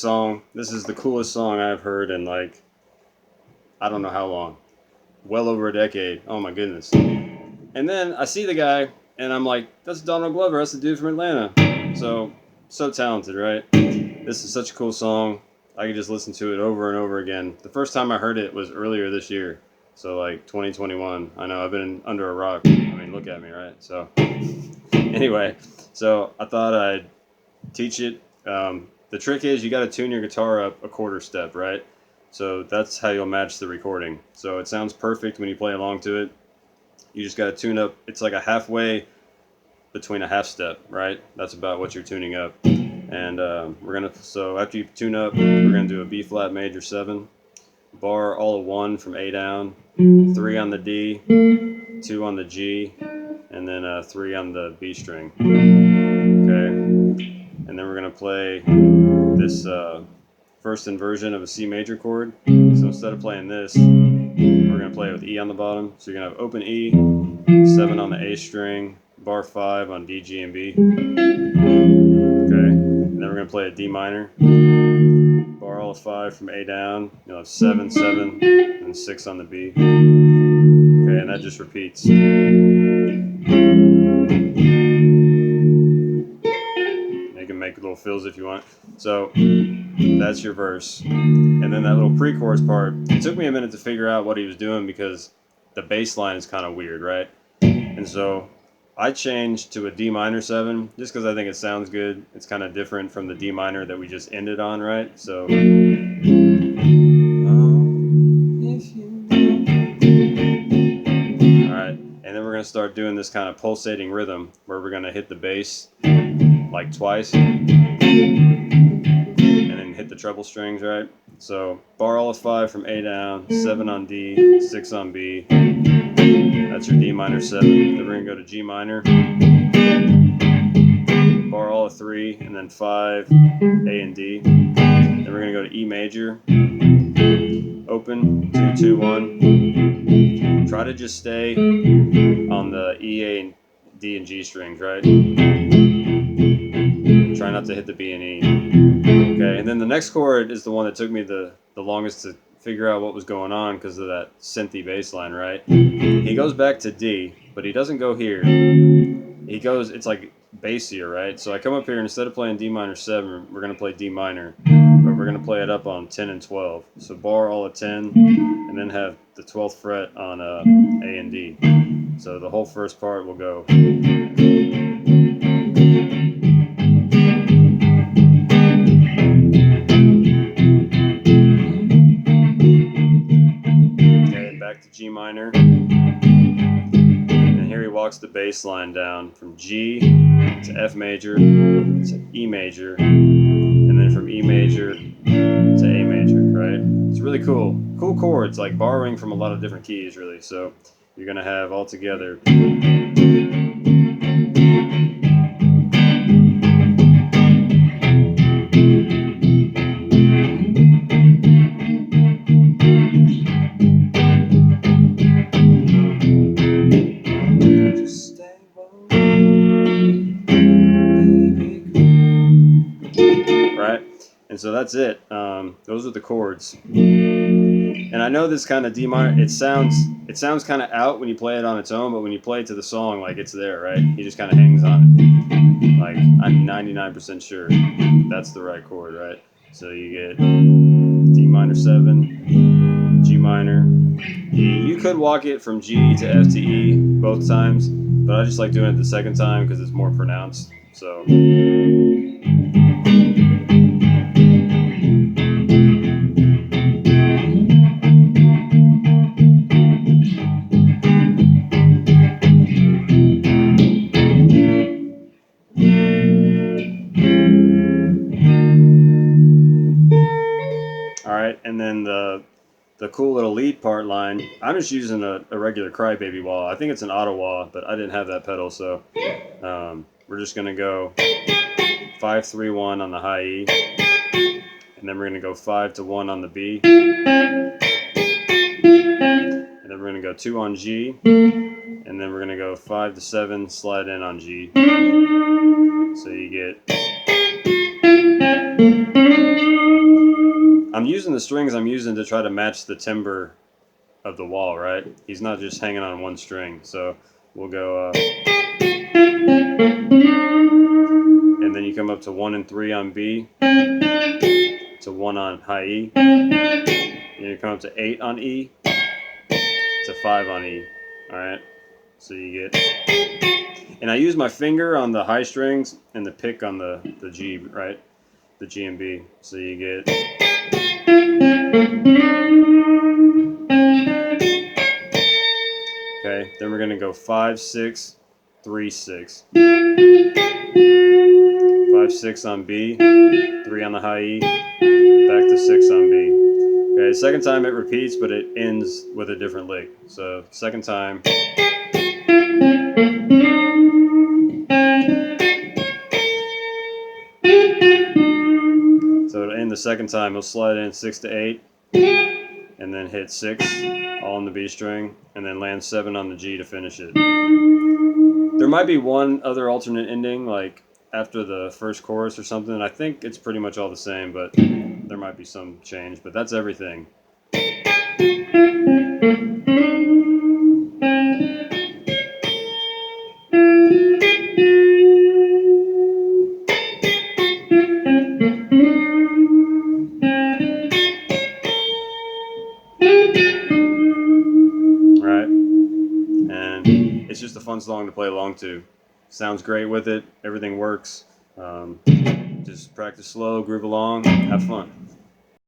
song. This is the coolest song I've heard in like, I don't know how long. Well over a decade. Oh my goodness. And then I see the guy, and I'm like, that's Donald Glover. That's the dude from Atlanta. So talented, right? This is such a cool song. I could just listen to it over and over again. The first time I heard it was earlier this year. So like 2021. I know I've been under a rock. I mean, look at me, right? So anyway, so I thought I'd teach it. The trick is you got to tune your guitar up a quarter step, right? So that's how you'll match the recording. So it sounds perfect when you play along to it. You just got to tune up. It's like a halfway between a half step, right? That's about what you're tuning up. And so after you tune up, we're gonna do a B flat major 7, bar all of 1 from A down, 3 on the D, 2 on the G, and then 3 on the B string. Okay, and then we're gonna play this first inversion of a C major chord. So instead of playing this, we're gonna play it with E on the bottom. So you're gonna have open E, 7 on the A string, bar 5 on D, G, and B. Okay, and then we're gonna play a D minor, bar all of 5 from A down. You'll have 7, 7, and 6 on the B. Okay, and that just repeats. You can make little fills if you want. So that's your verse. And then that little pre-chorus part, it took me a minute to figure out what he was doing because the bass line is kind of weird, right? And so I changed to a D minor 7 just because I think it sounds good. It's kind of different from the D minor that we just ended on, right? So alright, and then we're going to start doing this kind of pulsating rhythm where we're going to hit the bass like twice and then hit the treble strings, right? So bar all of 5 from A down, 7 on D, 6 on B. That's your D minor 7. Then we're going to go to G minor, bar all of 3, and then 5, A and D. Then we're going to go to E major, open, 2, 2, 1. Try to just stay on the E, A, and D and G strings, right? Try not to hit the B and E. Okay, and then the next chord is the one that took me the longest to figure out what was going on because of that synthy bass line, right? He goes back to D, but he doesn't go here. He goes, it's like bassier, right? So I come up here and instead of playing D minor 7, we're going to play D minor, but we're going to play it up on 10 and 12. So bar all of 10, and then have the 12th fret on A and D. So the whole first part will go. Back to G minor, and here he walks the bass line down from G to F major to E major, and then from E major to A major, right? It's really cool chords, like borrowing from a lot of different keys, really. So you're gonna have all together. And so that's it. Those are the chords. And I know this kind of D minor, it sounds kind of out when you play it on its own, but when you play it to the song, like it's there, right? He just kind of hangs on it. Like I'm 99% sure that's the right chord, right? So you get D minor 7, G minor, E. You could walk it from G to F to E both times, but I just like doing it the second time because it's more pronounced. So. Alright, and then the cool little lead part line, I'm just using a regular Crybaby wah. I think it's an auto wah, but I didn't have that pedal, so we're just going to go 5, 3, 1 on the high E, and then we're going to go 5 to 1 on the B, and then we're going to go 2 on G, and then we're going to go 5 to 7, slide in on G. So you get I'm using the strings I'm using to try to match the timbre of the wall, right? He's not just hanging on one string. So we'll go, and then you come up to 1 and 3 on B, to 1 on high E, and you come up to 8 on E, to 5 on E. All right, so you get, and I use my finger on the high strings and the pick on the G, right? The G and B. So you get, okay, then we're gonna go 5, 6, 3, 6. 5, 6 on B, 3 on the high E, back to 6 on B. Okay, second time it repeats, but it ends with a different lick. So second time. So to end the second time, he'll slide in 6 to 8, and then hit 6, all on the B string, and then land 7 on the G to finish it. There might be one other alternate ending, like after the first chorus or something. I think it's pretty much all the same, but there might be some change. But that's everything. Right? And it's just a fun song to play along to. Sounds great with it. Everything works. Just practice slow, groove along, have fun.